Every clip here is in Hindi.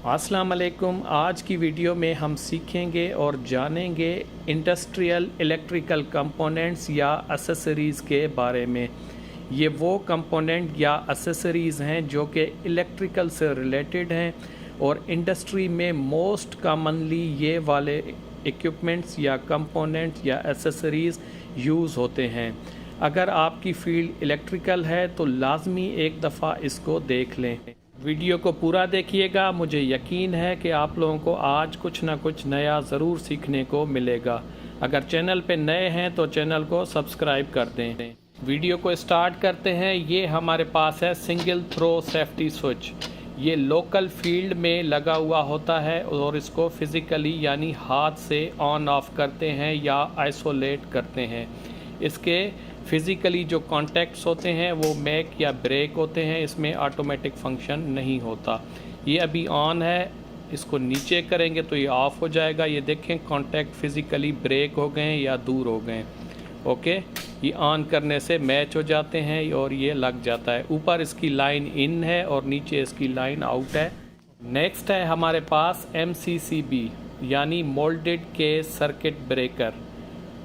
अस्सलाम वालेकुम। आज की वीडियो में हम सीखेंगे और जानेंगे इंडस्ट्रियल इलेक्ट्रिकल कंपोनेंट्स या एसेसरीज़ के बारे में। ये वो कंपोनेंट या एसेसरीज़ हैं जो कि इलेक्ट्रिकल से रिलेटेड हैं और इंडस्ट्री में मोस्ट कॉमनली ये वाले इक्विपमेंट्स या कंपोनेंट्स या एसेसरीज़ यूज़ होते हैं। अगर आपकी फील्ड इलेक्ट्रिकल है तो लाजमी एक दफ़ा इसको देख लें। वीडियो को पूरा देखिएगा, मुझे यकीन है कि आप लोगों को आज कुछ ना कुछ नया ज़रूर सीखने को मिलेगा। अगर चैनल पे नए हैं तो चैनल को सब्सक्राइब कर दें। वीडियो को स्टार्ट करते हैं। ये हमारे पास है सिंगल थ्रो सेफ्टी स्विच। ये लोकल फील्ड में लगा हुआ होता है और इसको फिज़िकली यानी हाथ से ऑन ऑफ करते हैं या आइसोलेट करते हैं। इसके फिज़िकली जो कॉन्टैक्ट्स होते हैं वो मैक या ब्रेक होते हैं, इसमें ऑटोमेटिक फंक्शन नहीं होता। ये अभी ऑन है, इसको नीचे करेंगे तो ये ऑफ़ हो जाएगा। ये देखें कॉन्टैक्ट फिज़िकली ब्रेक हो गए या दूर हो गए। ओके, ये ऑन करने से मैच हो जाते हैं और ये लग जाता है। ऊपर इसकी लाइन इन है और नीचे इसकी लाइन आउट है। नेक्स्ट है हमारे पास MCCB यानी मोल्डेड केस सर्किट ब्रेकर।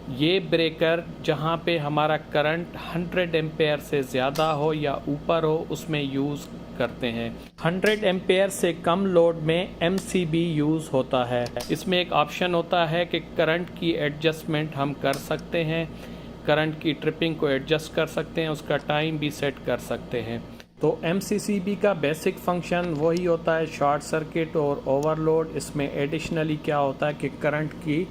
ये ब्रेकर जहाँ पे हमारा करंट 100 एम्पेयर से ज़्यादा हो या ऊपर हो उसमें यूज़ करते हैं। 100 एम्पेयर से कम लोड में MCB यूज़ होता है। इसमें एक ऑप्शन होता है कि करंट की एडजस्टमेंट हम कर सकते हैं, करंट की ट्रिपिंग को एडजस्ट कर सकते हैं, उसका टाइम भी सेट कर सकते हैं। तो MCCB का बेसिक फंक्शन वही होता है, शॉर्ट सर्किट और ओवरलोड। इसमें एडिशनली क्या होता है कि करंट की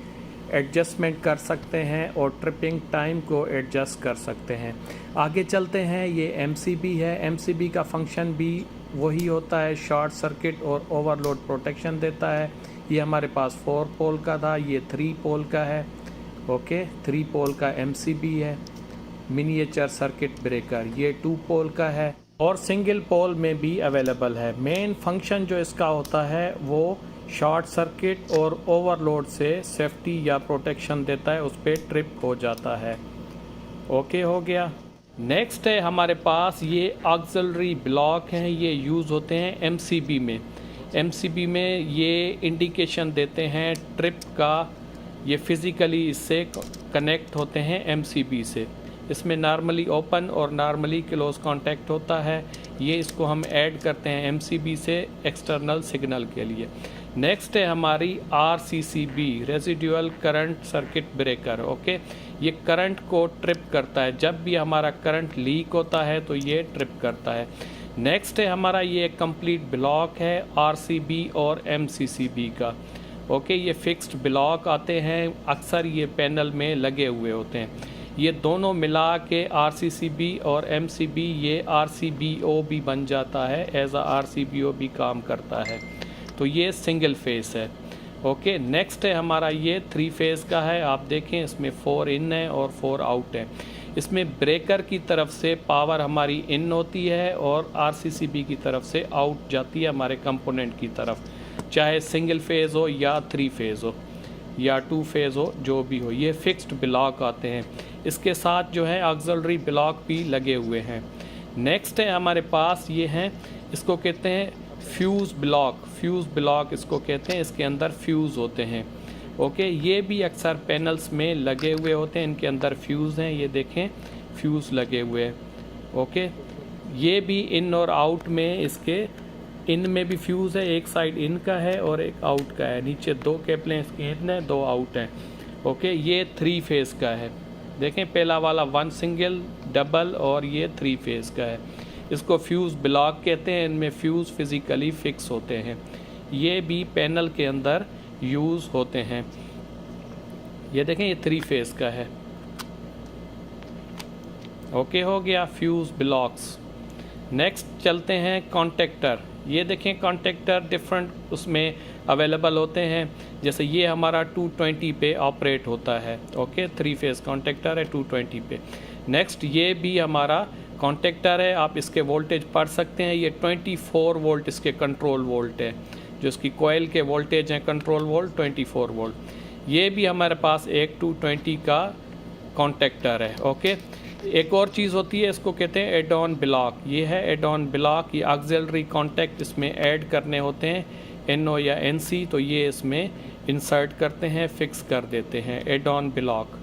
एडजस्टमेंट कर सकते हैं और ट्रिपिंग टाइम को एडजस्ट कर सकते हैं। आगे चलते हैं। ये MCB है। MCB का फंक्शन भी वही होता है, शॉर्ट सर्किट और ओवरलोड प्रोटेक्शन देता है। ये हमारे पास 4 पोल का था, ये 3 पोल का है। ओके, 3 पोल का MCB है। मिनिएचर सर्किट ब्रेकर ये 2 पोल का है और सिंगल पोल में भी अवेलेबल है। मेन फंक्शन जो इसका होता है वो शॉर्ट सर्किट और ओवरलोड से सेफ्टी या प्रोटेक्शन देता है, उस पर ट्रिप हो जाता है। ओके, हो गया। नेक्स्ट है हमारे पास ये ऑक्सिलरी ब्लॉक हैं। ये यूज़ होते हैं MCB में। MCB में ये इंडिकेशन देते हैं ट्रिप का। ये फिज़िकली इससे कनेक्ट होते हैं MCB से। इसमें नॉर्मली ओपन और नॉर्मली क्लोज कांटेक्ट होता है। ये इसको हम ऐड करते हैं MCB से एक्सटर्नल सिग्नल के लिए। नेक्स्ट है हमारी RCCB residual current circuit breaker. Okay, ये करंट को ट्रिप करता है। जब भी हमारा करंट लीक होता है तो ये ट्रिप करता है। नेक्स्ट है हमारा ये कंप्लीट ब्लॉक है RCB और MCCB का। ओके, ये फिक्स्ड ब्लॉक आते हैं, अक्सर ये पैनल में लगे हुए होते हैं। ये दोनों मिला के RCCB और MCB ये RCBO भी बन जाता है, एज आ RCBO भी काम करता है। तो ये सिंगल फेस है। ओके, नेक्स्ट है हमारा ये 3 फेस का है। आप देखें इसमें 4 इन है और 4 आउट है। इसमें ब्रेकर की तरफ से पावर हमारी इन होती है और RCCB की तरफ से आउट जाती है हमारे कंपोनेंट की तरफ, चाहे सिंगल फेज़ हो या 3 फेज़ हो या 2 फेज़ हो, जो भी हो। ये फिक्स्ड ब्लॉक आते हैं। इसके साथ जो है ऑक्सिलरी ब्लॉक भी लगे हुए हैं। नेक्स्ट है हमारे पास ये हैं, इसको कहते हैं फ्यूज़ ब्लॉक। फ्यूज़ ब्लॉक इसको कहते हैं, इसके अंदर फ्यूज़ होते हैं। ओके, ये भी अक्सर पैनल्स में लगे हुए होते हैं, इनके अंदर फ्यूज़ हैं। ये देखें फ्यूज़ लगे हुए हैं। ओके, ये भी इन और आउट में, इसके इन में भी फ्यूज़ है, एक साइड इन का है और एक आउट का है। नीचे 2 केबलें इसके इन है, 2 आउट हैं। ओके, ये 3 फेज़ का है। देखें पहला वाला 1 सिंगल, डबल और ये 3 फेज़ का है। इसको फ्यूज़ ब्लॉक कहते हैं। इनमें फ्यूज़ फिज़िकली फिक्स होते हैं। ये भी पैनल के अंदर यूज़ होते हैं। ये देखें ये 3 फेज़ का है। ओके, हो गया फ्यूज़ ब्लॉक्स। नेक्स्ट चलते हैं कॉन्टेक्टर। ये देखें कॉन्टेक्टर डिफरेंट उसमें अवेलेबल होते हैं। जैसे ये हमारा 220 पे ऑपरेट होता है। ओके, 3 फेज़ कॉन्टेक्टर है 220 पे। नेक्स्ट ये भी हमारा कॉन्टेक्टर है, आप इसके वोल्टेज पढ़ सकते हैं। ये 24 वोल्ट इसके कंट्रोल वोल्ट है, जो इसकी कोयल के वोल्टेज हैं कंट्रोल वोल्ट 24 वोल्ट। ये भी हमारे पास एक 220 का कॉन्टेक्टर है। ओके, एक और चीज़ होती है, इसको कहते हैं एड ऑन ब्लॉक। ये है एड ऑन ब्लॉक। ये ऑक्सिलरी कॉन्टैक्ट इसमें ऐड करने होते हैं। NO या NC, तो ये इसमें इंसर्ट करते हैं, फिक्स कर देते हैं एड ऑन ब्लॉक।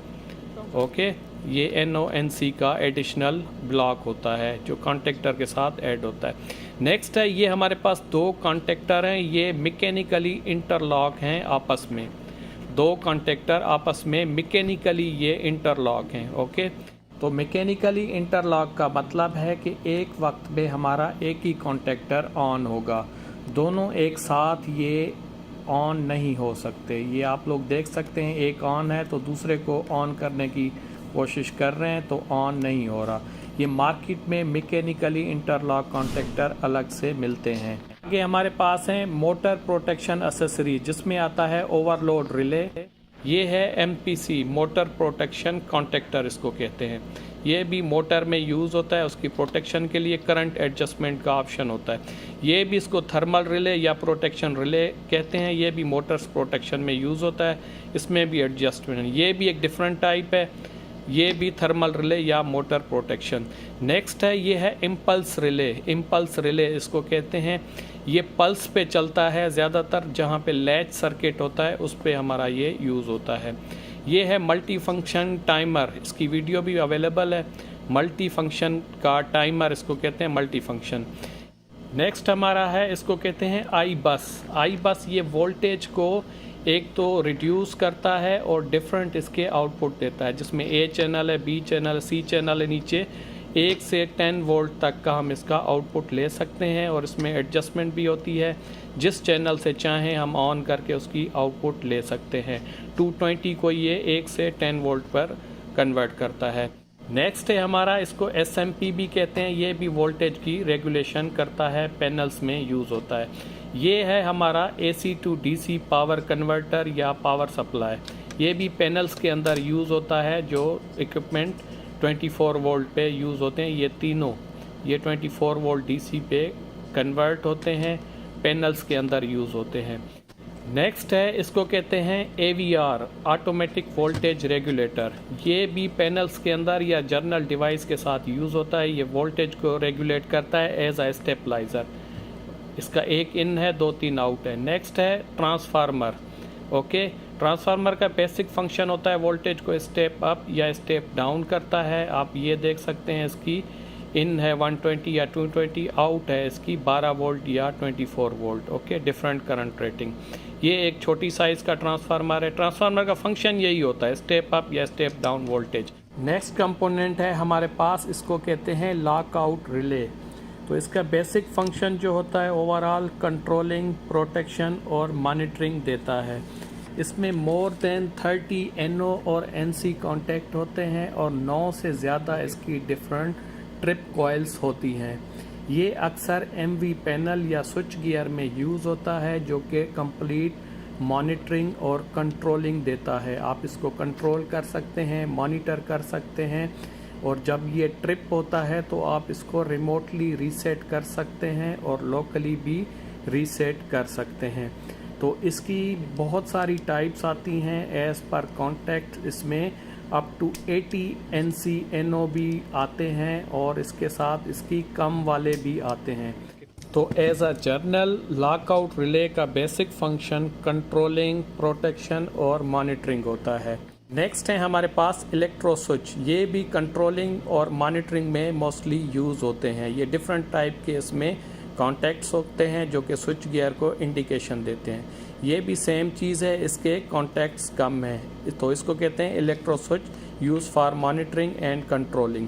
ओके, ये NO NC का एडिशनल ब्लॉक होता है जो कॉन्टेक्टर के साथ ऐड होता है। नेक्स्ट है, ये हमारे पास दो कॉन्टेक्टर हैं, ये मैकेनिकली इंटरलॉक हैं आपस में। दो कॉन्टेक्टर आपस में मैकेनिकली ये इंटरलॉक हैं। ओके, तो मैकेनिकली इंटरलॉक का मतलब है कि एक वक्त में हमारा एक ही कॉन्टेक्टर ऑन होगा, दोनों एक साथ ये ऑन नहीं हो सकते। ये आप लोग देख सकते हैं, एक ऑन है तो दूसरे को ऑन करने की कोशिश कर रहे हैं तो ऑन नहीं हो रहा। ये मार्केट में मैकेनिकली इंटरलॉक कॉन्टेक्टर अलग से मिलते हैं। आगे हमारे पास है मोटर प्रोटेक्शन एक्सेसरी, जिसमें आता है ओवरलोड रिले। ये है MPC, मोटर प्रोटेक्शन कॉन्टेक्टर इसको कहते हैं। ये भी मोटर में यूज़ होता है, उसकी प्रोटेक्शन के लिए करंट एडजस्टमेंट का ऑप्शन होता है। ये भी इसको थर्मल रिले या प्रोटेक्शन रिले कहते हैं। ये भी मोटर्स प्रोटेक्शन में यूज़ होता है, इसमें भी एडजस्टमेंट। ये भी एक डिफरेंट टाइप है, ये भी थर्मल रिले या मोटर प्रोटेक्शन। नेक्स्ट है, ये है इम्पल्स रिले। इम्पल्स रिले इसको कहते हैं। ये पल्स पे चलता है, ज़्यादातर जहाँ पे लैच सर्किट होता है उस पे हमारा ये यूज़ होता है। ये है मल्टी फंक्शन टाइमर, इसकी वीडियो भी अवेलेबल है। मल्टी फंक्शन का टाइमर इसको कहते हैं, मल्टी फंक्शन। नेक्स्ट हमारा है, इसको कहते हैं आई बस। आई बस ये वोल्टेज को एक तो रिड्यूस करता है और डिफरेंट इसके आउटपुट देता है, जिसमें A चैनल है, B चैनल है, C चैनल है। नीचे 1 से 10 वोल्ट तक का हम इसका आउटपुट ले सकते हैं और इसमें एडजस्टमेंट भी होती है। जिस चैनल से चाहें हम ऑन करके उसकी आउटपुट ले सकते हैं। 220 को ये 1 से 10 वोल्ट पर कन्वर्ट करता है। नेक्स्ट है हमारा, इसको SMP भी कहते हैं। ये भी वोल्टेज की रेगुलेशन करता है, पैनल्स में यूज़ होता है। ये है हमारा AC to DC power converter या पावर सप्लाई। ये भी पैनल्स के अंदर यूज़ होता है, जो इक्विपमेंट 24 वोल्ट पे यूज़ होते हैं। ये तीनों ये 24 वोल्ट DC पे कन्वर्ट होते हैं, पैनल्स के अंदर यूज़ होते हैं। नेक्स्ट है, इसको कहते हैं AVR, ऑटोमेटिक वोल्टेज रेगुलेटर। ये भी पैनल्स के अंदर या जर्नल डिवाइस के साथ यूज़ होता है। ये वोल्टेज को रेगुलेट करता है एज अ स्टेबलाइज़र। इसका एक इन है, 2-3 आउट है। नेक्स्ट है ट्रांसफार्मर। ओके, ट्रांसफार्मर का बेसिक फंक्शन होता है वोल्टेज को स्टेप अप या स्टेप डाउन करता है। आप ये देख सकते हैं, इसकी इन है 120 या 220, आउट है इसकी 12 वोल्ट या 24 volt. Okay, different current rating. ये एक छोटी साइज़ का ट्रांसफार्मर है। ट्रांसफार्मर का फंक्शन यही होता है, स्टेप अप या step down voltage. Next component है हमारे पास, इसको कहते हैं लॉकआउट रिले। तो इसका बेसिक फंक्शन जो होता है ओवरऑल कंट्रोलिंग, प्रोटेक्शन और मॉनिटरिंग देता है। इसमें मोर देन 30 NO और NC कॉन्टैक्ट होते हैं और 9 से ज़्यादा इसकी डिफरेंट ट्रिप कॉइल्स होती हैं। ये अक्सर MV पैनल या स्विच गियर में यूज़ होता है, जो कि कंप्लीट मॉनिटरिंग और कंट्रोलिंग देता है। आप इसको कंट्रोल कर सकते हैं, मॉनिटर कर सकते हैं, और जब ये ट्रिप होता है तो आप इसको रिमोटली रीसेट कर सकते हैं और लोकली भी रीसेट कर सकते हैं। तो इसकी बहुत सारी टाइप्स आती हैं एज़ पर कॉन्टैक्ट। इसमें अप टू 80 NC NO भी आते हैं और इसके साथ इसकी कम वाले भी आते हैं। तो as a general, lockout relay का बेसिक फंक्शन कंट्रोलिंग, प्रोटेक्शन और मॉनिटरिंग होता है। नेक्स्ट है हमारे पास इलेक्ट्रो स्विच। ये भी कंट्रोलिंग और मॉनिटरिंग में मोस्टली यूज़ होते हैं। ये डिफरेंट टाइप के इसमें कॉन्टैक्ट्स होते हैं जो कि स्विच गियर को इंडिकेशन देते हैं। ये भी सेम चीज़ है, इसके कॉन्टैक्ट्स कम हैं, तो इसको कहते हैं electro switch, use for monitoring and controlling.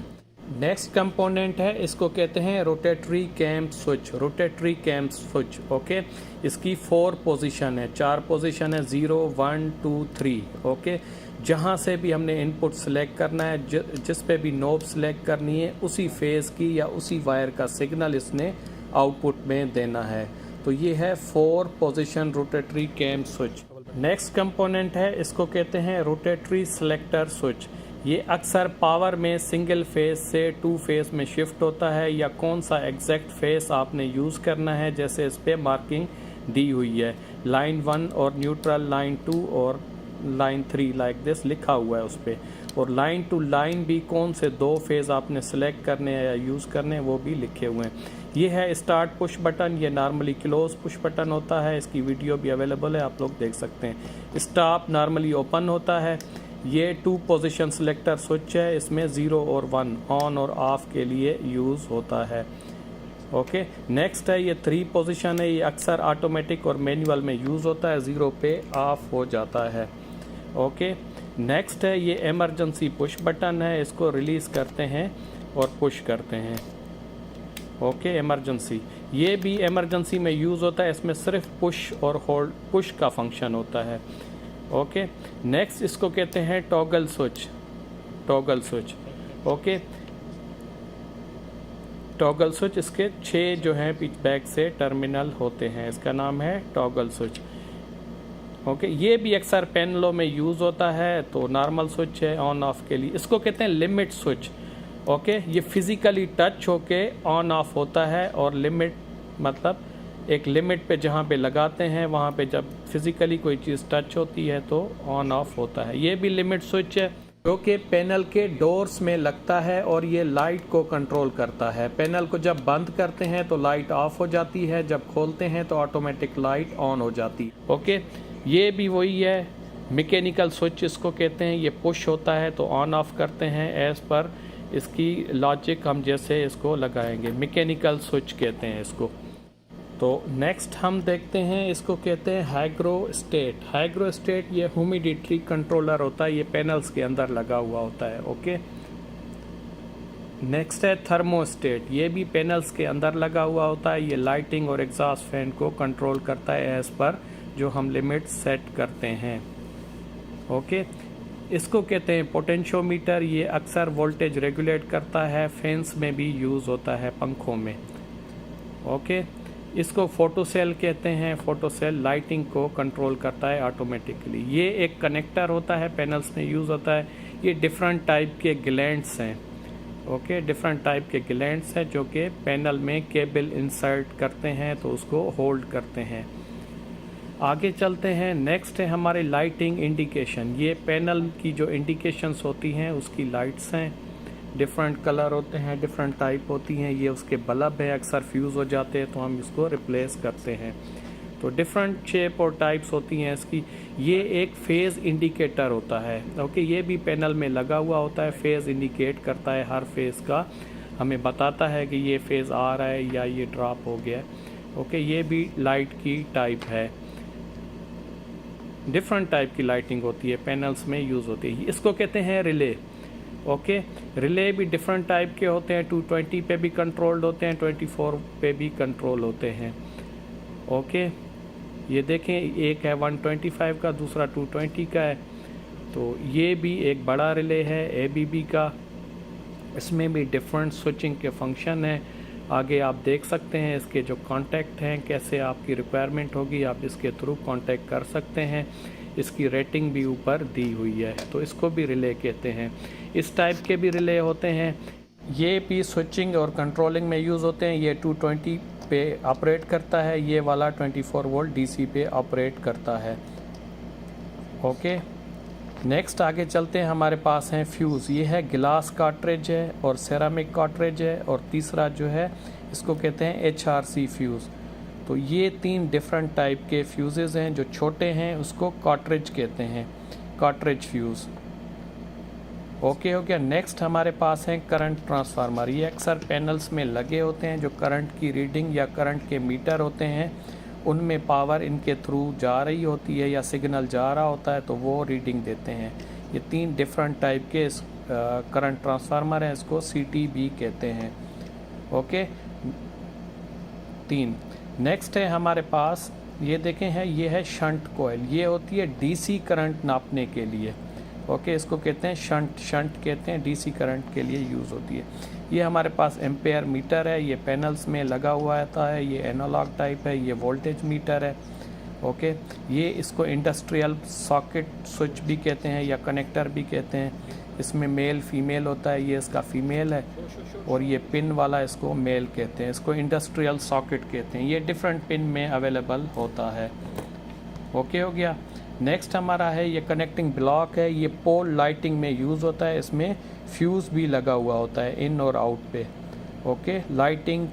Next component है, इसको कहते हैं rotary cam switch. Rotary cam switch, okay, इसकी 4 पोजीशन है, 4 पोजीशन है, 0, 1, 2, 3। ओके, जहाँ से भी हमने इनपुट सेलेक्ट करना है, जिस पे भी नोब सेलेक्ट करनी है, उसी फेज़ की या उसी वायर का सिग्नल इसने आउटपुट में देना है। तो ये है 4 position rotary cam switch. Next component है, इसको कहते हैं रोटेटरी सेलेक्टर स्विच। ये अक्सर पावर में सिंगल फेज से 2 फेज में शिफ्ट होता है, या कौन सा एग्जैक्ट फेज आपने यूज़ करना है, जैसे इस पे मार्किंग दी हुई है, लाइन 1 और न्यूट्रल, लाइन 2 और लाइन 3 लाइक दिस लिखा हुआ है उस पर। और लाइन टू लाइन भी कौन से 2 फेज़ आपने सेलेक्ट करने हैं या यूज़ करने हैं वो भी लिखे हुए हैं। ये है स्टार्ट पुश बटन, ये नॉर्मली क्लोज पुश बटन होता है, इसकी वीडियो भी अवेलेबल है, आप लोग देख सकते हैं। स्टॉप नॉर्मली ओपन होता है। ये 2 पोजीशन सिलेक्टर स्विच है, इसमें 0 और 1 ऑन और ऑफ के लिए यूज़ होता है। ओके, नेक्स्ट है ये 3 पोजीशन है, ये अक्सर ऑटोमेटिक और मैनुअल में यूज़ होता है, 0 पे ऑफ हो जाता है। ओके, नेक्स्ट है ये इमरजेंसी पुश बटन है, इसको रिलीज़ करते हैं और पुश करते हैं। ओके, इमरजेंसी, ये भी इमरजेंसी में यूज़ होता है, इसमें सिर्फ पुश और होल्ड, पुश का फंक्शन होता है। ओके, नेक्स्ट इसको कहते हैं toggle switch, toggle switch. Okay, toggle switch, इसके 6 जो हैं बैक से टर्मिनल होते हैं, इसका नाम है टॉगल स्विच। ओके, ये भी अक्सर पैनलों में यूज़ होता है, तो नॉर्मल स्विच है ऑन ऑफ के लिए। इसको कहते हैं लिमिट स्विच। ओके, ये फिज़िकली टच होके ऑन ऑफ होता है, और लिमिट मतलब एक लिमिट पे जहाँ पे लगाते हैं वहाँ पे जब फिज़िकली कोई चीज़ टच होती है तो ऑन ऑफ होता है। ये भी लिमिट स्विच है जो कि पैनल के डोर्स में लगता है और ये लाइट को कंट्रोल करता है। पैनल को जब बंद करते हैं तो लाइट ऑफ हो जाती है, जब खोलते हैं तो ऑटोमेटिक लाइट ऑन हो जाती है। ओके, ये भी वही है, मैकेनिकल स्विच इसको कहते हैं। ये पुश होता है तो ऑन ऑफ करते हैं एज पर इसकी लॉजिक हम जैसे इसको लगाएंगे, मैकेनिकल स्विच कहते हैं इसको। तो नेक्स्ट हम देखते हैं, इसको कहते हैं हाइग्रोस्टेट। हाइग्रोस्टेट ये ह्यूमिडिटी कंट्रोलर होता है, ये पैनल्स के अंदर लगा हुआ होता है। ओके, नेक्स्ट है थर्मोस्टेट, ये भी पैनल्स के अंदर लगा हुआ होता है, ये लाइटिंग और एग्जॉस्ट फैन को कंट्रोल करता है एज पर जो हम लिमिट सेट करते हैं। ओके, इसको कहते हैं पोटेंशियोमीटर, ये अक्सर वोल्टेज रेगुलेट करता है, फैंस में भी यूज़ होता है, पंखों में। ओके, इसको फोटो सेल कहते हैं, फोटो सेल लाइटिंग को कंट्रोल करता है ऑटोमेटिकली। ये एक कनेक्टर होता है, पैनल्स में यूज़ होता है। ये डिफरेंट टाइप के ग्लैंड्स हैं। ओके, डिफरेंट टाइप के ग्लैंड्स हैं जो कि पैनल में केबल इंसर्ट करते हैं तो उसको होल्ड करते हैं। आगे चलते हैं, नेक्स्ट है हमारे लाइटिंग इंडिकेशन। ये पैनल की जो इंडिकेशंस होती हैं उसकी लाइट्स हैं, डिफरेंट कलर होते हैं, डिफरेंट टाइप होती हैं। ये उसके बल्ब है, अक्सर फ्यूज़ हो जाते हैं तो हम इसको रिप्लेस करते हैं। तो डिफरेंट शेप और टाइप्स होती हैं इसकी। ये एक फेज़ इंडिकेटर होता है। ओके, ये भी पैनल में लगा हुआ होता है, फेज़ इंडिकेट करता है, हर फेज़ का हमें बताता है कि ये फेज़ आ रहा है या ये ड्रॉप हो गया। ओके, ये भी लाइट की टाइप है, डिफरेंट टाइप की लाइटिंग होती है, पैनल्स में यूज़ होती है। इसको कहते हैं रिले। ओके, रिले भी डिफरेंट टाइप के होते हैं, 220 पे भी कंट्रोल्ड होते हैं, 24 पे भी कंट्रोल होते हैं। ओके, ये देखें, एक है 125 का, दूसरा 220 का है। तो ये भी एक बड़ा रिले है ABB का, इसमें भी डिफरेंट स्विचिंग के फंक्शन हैं। आगे आप देख सकते हैं इसके जो कांटेक्ट हैं, कैसे आपकी रिक्वायरमेंट होगी आप इसके थ्रू कांटेक्ट कर सकते हैं। इसकी रेटिंग भी ऊपर दी हुई है, तो इसको भी रिले कहते हैं। इस टाइप के भी रिले होते हैं, ये भी स्विचिंग और कंट्रोलिंग में यूज़ होते हैं। ये 220 पे ऑपरेट करता है, ये वाला 24 वोल्ट DC पे ऑपरेट करता है। ओके, नेक्स्ट आगे चलते हैं, हमारे पास हैं फ्यूज़। ये है गिलास कार्ट्रिज है और सेरामिक कार्ट्रिज है, और तीसरा जो है इसको कहते हैं HRC फ्यूज़। तो ये 3 डिफरेंट टाइप के फ्यूज़ेज़ हैं। जो छोटे हैं उसको कार्ट्रिज कहते हैं, कार्ट्रिज फ्यूज़। ओके हो गया। नेक्स्ट हमारे पास हैं करंट ट्रांसफार्मर। ये अक्सर पैनल्स में लगे होते हैं, जो करंट की रीडिंग या करंट के मीटर होते हैं उनमें पावर इनके थ्रू जा रही होती है या सिग्नल जा रहा होता है तो वो रीडिंग देते हैं। ये 3 डिफरेंट टाइप के करंट ट्रांसफार्मर हैं, इसको CTB कहते हैं। ओके, 3। नेक्स्ट है हमारे पास, ये देखें है, ये है शंट कोयल। ये होती है DC करंट नापने के लिए। ओके, इसको कहते हैं शंट कहते हैं, DC करंट के लिए यूज़ होती है। ये हमारे पास एम्पेयर मीटर है, ये पैनल्स में लगा हुआ आता है। ये एनालॉग टाइप है, ये वोल्टेज मीटर है। ओके, ये इसको इंडस्ट्रियल सॉकेट स्विच भी कहते हैं या कनेक्टर भी कहते हैं। इसमें मेल फीमेल होता है, ये इसका फीमेल है, और ये पिन वाला इसको मेल कहते हैं। इसको इंडस्ट्रियल सॉकेट कहते हैं। ये डिफरेंट पिन में अवेलेबल होता है। ओके हो गया। नेक्स्ट हमारा है ये कनेक्टिंग ब्लॉक है, ये पोल लाइटिंग में यूज़ होता है, इसमें फ्यूज़ भी लगा हुआ होता है इन और आउट पे। ओके, लाइटिंग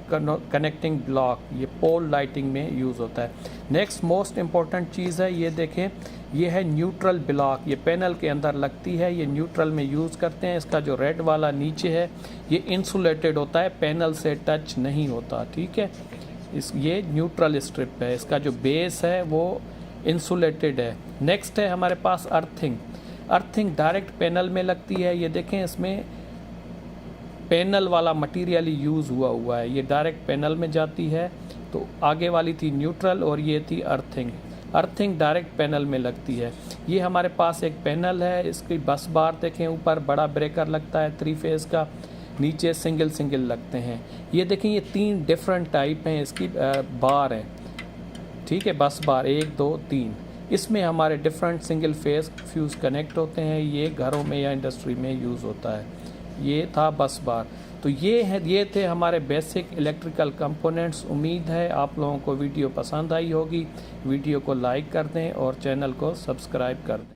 कनेक्टिंग ब्लॉक ये पोल लाइटिंग में यूज़ होता है। नेक्स्ट मोस्ट इम्पॉर्टेंट चीज़ है, ये देखें, ये है न्यूट्रल ब्लॉक, ये पैनल के अंदर लगती है, ये न्यूट्रल में यूज़ करते हैं। इसका जो रेड वाला नीचे है ये इंसुलेटेड होता है, पैनल से टच नहीं होता, ठीक है। ये न्यूट्रल स्ट्रिप है, इसका जो बेस है वो इंसुलेटेड है। नेक्स्ट है हमारे पास अर्थिंग। अर्थिंग डायरेक्ट पैनल में लगती है, ये देखें इसमें पैनल वाला मटेरियल यूज़ हुआ है, ये डायरेक्ट पैनल में जाती है। तो आगे वाली थी न्यूट्रल और ये थी अर्थिंग। अर्थिंग डायरेक्ट पैनल में लगती है। ये हमारे पास एक पैनल है, इसकी बस बार देखें, ऊपर बड़ा ब्रेकर लगता है 3 फेज़ का, नीचे सिंगल सिंगल लगते हैं। ये देखें, ये 3 डिफरेंट टाइप हैं इसकी बार है, ठीक है, बस बार 1 2 3। इसमें हमारे different single phase fuse connect होते हैं, ये घरों में या इंडस्ट्री में यूज़ होता है। ये था बस बार। तो ये थे हमारे बेसिक इलेक्ट्रिकल कंपोनेंट्स। उम्मीद है आप लोगों को वीडियो पसंद आई होगी। वीडियो को लाइक कर दें और चैनल को सब्सक्राइब कर दें।